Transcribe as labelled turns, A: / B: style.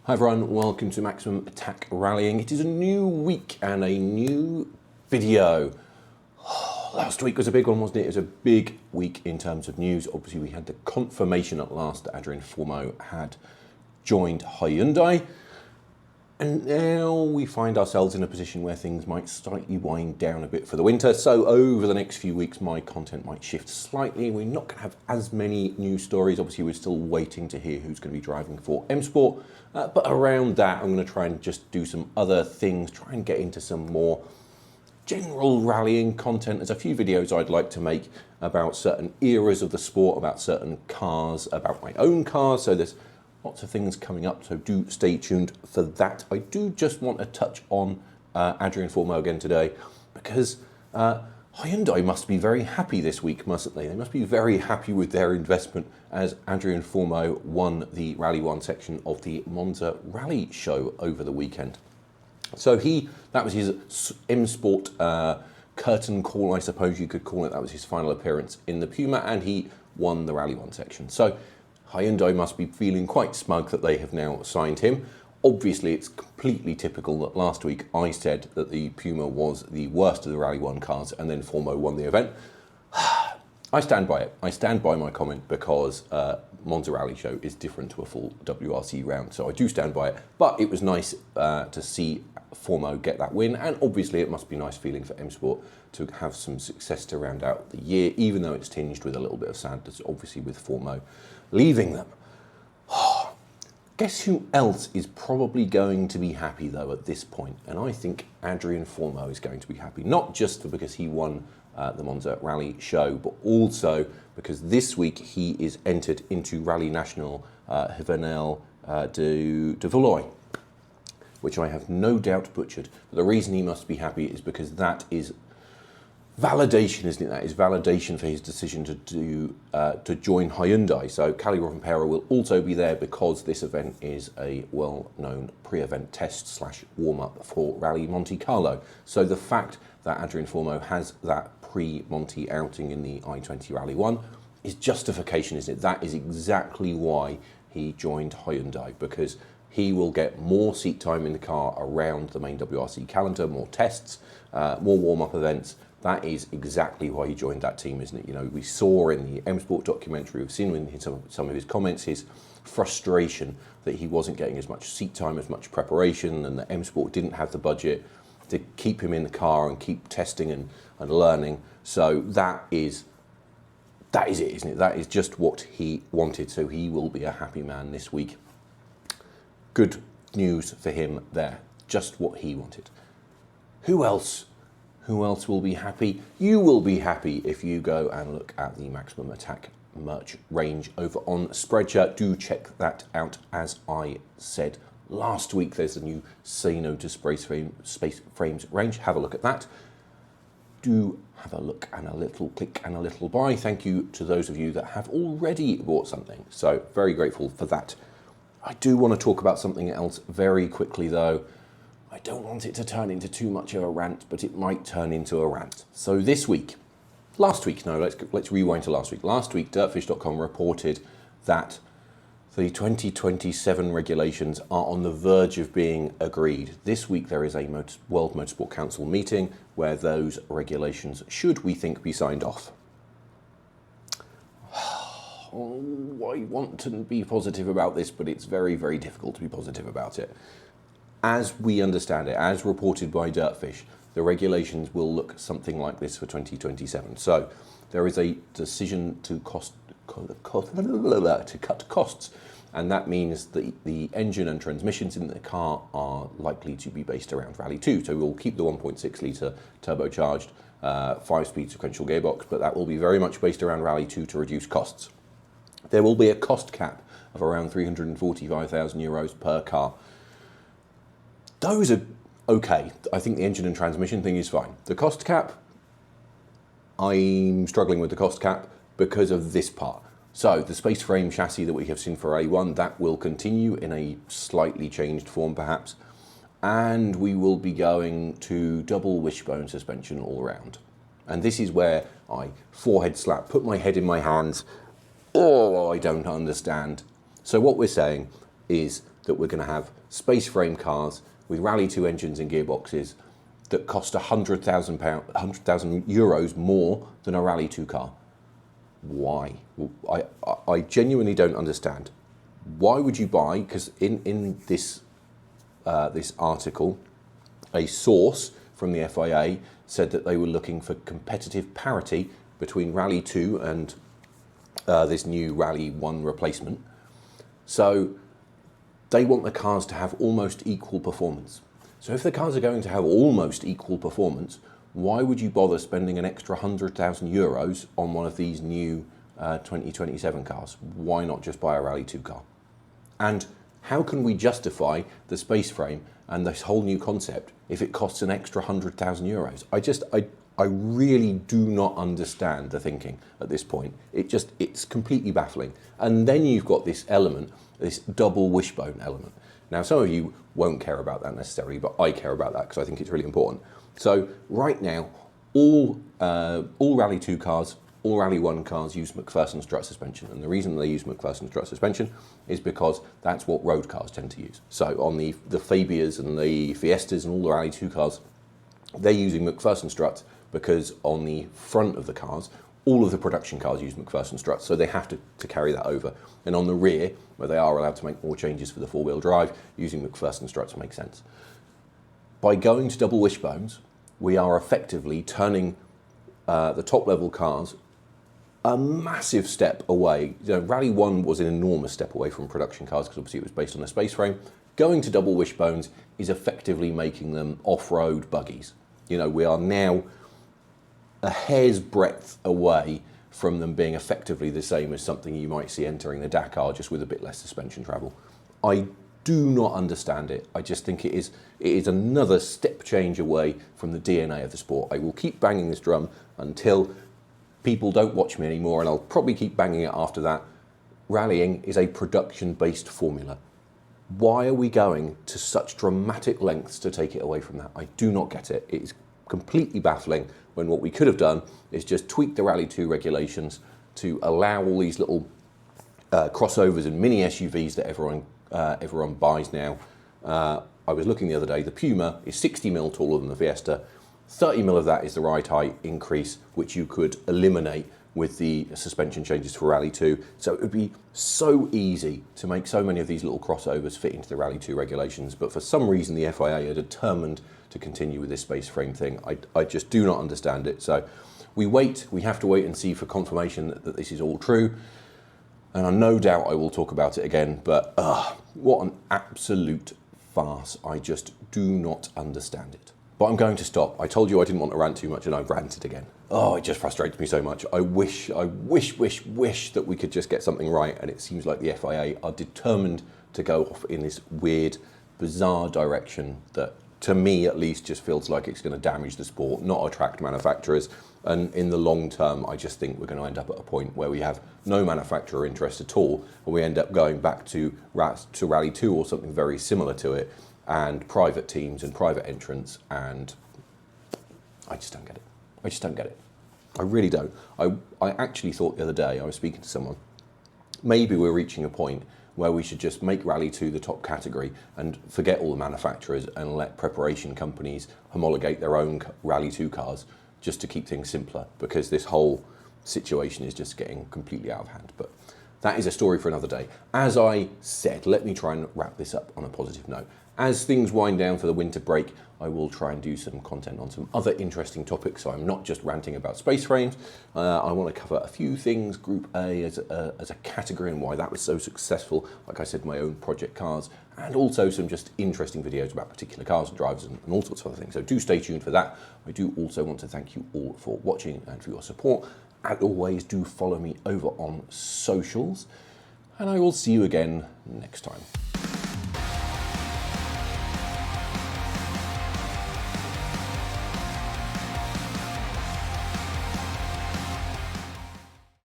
A: Hi everyone, welcome to Maximum Attack Rallying. It is a new week and a new video. Last week was a big one, wasn't it? It was a big week in terms of news. Obviously we had the confirmation at last that Fourmaux had joined Hyundai. And now we find ourselves in a position where things might slightly wind down a bit for the winter. So over the next few weeks, my content might shift slightly. We're not going to have as many news stories. Obviously, we're still waiting to hear who's going to be driving for M Sport. But around that, I'm going to try and just do some other things, try and get into some more general rallying content. There's a few videos I'd like to make about certain eras of the sport, about certain cars, about my own cars. So there's lots of things coming up, so do stay tuned for that. I do just want to touch on Fourmaux again today, because Hyundai must be very happy this week, mustn't they? They must be very happy with their investment, as Fourmaux won the Rally 1 section of the Monza Rally Show over the weekend. So that was his M Sport curtain call, I suppose you could call it. That was his final appearance in the Puma, and he won the Rally 1 section. So Hyundai must be feeling quite smug that they have now signed him. Obviously, it's completely typical that last week I said that the Puma was the worst of the Rally 1 cars, and then Fourmaux won the event. I stand by it. I stand by my comment, because Monza Rally Show is different to a full WRC round, so I do stand by it. But it was nice to see Fourmaux get that win, and obviously it must be a nice feeling for M Sport to have some success to round out the year, even though it's tinged with a little bit of sadness, obviously, with Fourmaux leaving them. Guess who else is probably going to be happy, though, at this point? And I think Fourmaux is going to be happy, not just because he won the Monza Rally Show, but also because this week he is entered into Rally National Hyundai de Valois, which I have no doubt butchered. But the reason he must be happy is because that is validation, isn't it? That is validation for his decision to join Hyundai. So Kalle Rovanperä will also be there, because this event is a well-known pre-event test / warm-up for Rally Monte Carlo. So the fact that Fourmaux has that pre-Monte outing in the I-20 Rally 1 is justification, isn't it? That is exactly why he joined Hyundai, because he will get more seat time in the car around the main WRC calendar, more tests, more warm-up events. That is exactly why he joined that team, isn't it? You know, we saw in the M Sport documentary, we've seen in some of his comments, his frustration that he wasn't getting as much seat time, as much preparation, and that M Sport didn't have the budget to keep him in the car and keep testing and learning. So that is it, isn't it? That is just what he wanted. So he will be a happy man this week. Good news for him there. Just what he wanted. Who else will be happy? You will be happy if you go and look at the Maximum Attack merch range over on Spreadshirt. Do check that out. As I said last week, there's a new Say No to Space Frames range. Have a look at that. Do have a look and a little click and a little buy. Thank you to those of you that have already bought something. So very grateful for that. I do want to talk about something else very quickly, though. I don't want it to turn into too much of a rant, but it might turn into a rant. So let's rewind to last week. Last week, dirtfish.com reported that the 2027 regulations are on the verge of being agreed. This week, there is a World Motorsport Council meeting where those regulations should, we think, be signed off. Oh, I want to be positive about this, but it's very, very difficult to be positive about it. As we understand it, as reported by Dirtfish, the regulations will look something like this for 2027. So there is a decision to cut costs, and that means that the engine and transmissions in the car are likely to be based around Rally 2. So we'll keep the 1.6 litre turbocharged 5-speed sequential gearbox, but that will be very much based around Rally 2 to reduce costs. There will be a cost cap of around €345,000 per car. Those are okay. I think the engine and transmission thing is fine. The cost cap, I'm struggling with the cost cap because of this part. So the space frame chassis that we have seen for A1, that will continue in a slightly changed form perhaps. And we will be going to double wishbone suspension all around. And this is where I forehead slap, put my head in my hands. Oh, I don't understand. So what we're saying, is that we're going to have space frame cars with Rally 2 engines and gearboxes that cost €100,000 more than a Rally 2 car. Why? I genuinely don't understand. Why would you buy? Because in this this article, a source from the FIA said that they were looking for competitive parity between Rally 2 and this new Rally 1 replacement. So they want the cars to have almost equal performance. So if the cars are going to have almost equal performance, why would you bother spending an extra €100,000 on one of these new 2027 cars? Why not just buy a Rally 2 car? And how can we justify the space frame and this whole new concept if it costs an extra €100,000? I really do not understand the thinking at this point. It's completely baffling. And then you've got this element, this double wishbone element. Now, some of you won't care about that necessarily, but I care about that because I think it's really important. So right now, all Rally 2 cars, all Rally 1 cars use McPherson strut suspension. And the reason they use McPherson strut suspension is because that's what road cars tend to use. So on the Fabias and the Fiestas and all the Rally 2 cars, they're using McPherson struts because on the front of the cars, all of the production cars use McPherson struts, so they have to carry that over. And on the rear, where they are allowed to make more changes for the four-wheel drive, using McPherson struts makes sense. By going to double wishbones, we are effectively turning the top-level cars a massive step away. You know, Rally 1 was an enormous step away from production cars because obviously it was based on a space frame. Going to double wishbones is effectively making them off-road buggies. You know, we are now a hair's breadth away from them being effectively the same as something you might see entering the Dakar, just with a bit less suspension travel. I do not understand it. I just think it is another step change away from the DNA of the sport. I will keep banging this drum until people don't watch me anymore, and I'll probably keep banging it after that. Rallying is a production-based formula. Why are we going to such dramatic lengths to take it away from that? I do not get it. It is completely baffling, when what we could have done is just tweak the Rally 2 regulations to allow all these little crossovers and mini SUVs that everyone buys now. I was looking the other day, the Puma is 60mm taller than the Fiesta. 30mm of that is the ride height increase, which you could eliminate with the suspension changes for Rally 2. So it would be so easy to make so many of these little crossovers fit into the Rally 2 regulations, but for some reason the FIA are determined to continue with this space frame thing. I just do not understand it. So we have to wait and see for confirmation that this is all true. And I no doubt I will talk about it again, but what an absolute farce. I just do not understand it. But I'm going to stop. I told you I didn't want to rant too much and I've ranted again. Oh, it just frustrates me so much. I wish that we could just get something right, and it seems like the FIA are determined to go off in this weird, bizarre direction that, to me at least, just feels like it's going to damage the sport, not attract manufacturers. And in the long term, I just think we're going to end up at a point where we have no manufacturer interest at all, and we end up going back to Rally 2 or something very similar to it, and private teams and private entrants, and I just don't get it. I just don't get it. I really don't. I actually thought the other day, I was speaking to someone, maybe we're reaching a point where we should just make Rally 2 the top category and forget all the manufacturers and let preparation companies homologate their own Rally 2 cars just to keep things simpler, because this whole situation is just getting completely out of hand. But that is a story for another day. As I said, let me try and wrap this up on a positive note. As things wind down for the winter break, I will try and do some content on some other interesting topics, so I'm not just ranting about space frames. I want to cover a few things, Group A as a category and why that was so successful, like I said, my own project cars, and also some just interesting videos about particular cars and drivers and all sorts of other things. So do stay tuned for that. I do also want to thank you all for watching and for your support. As always, do follow me over on socials, and I will see you again next time.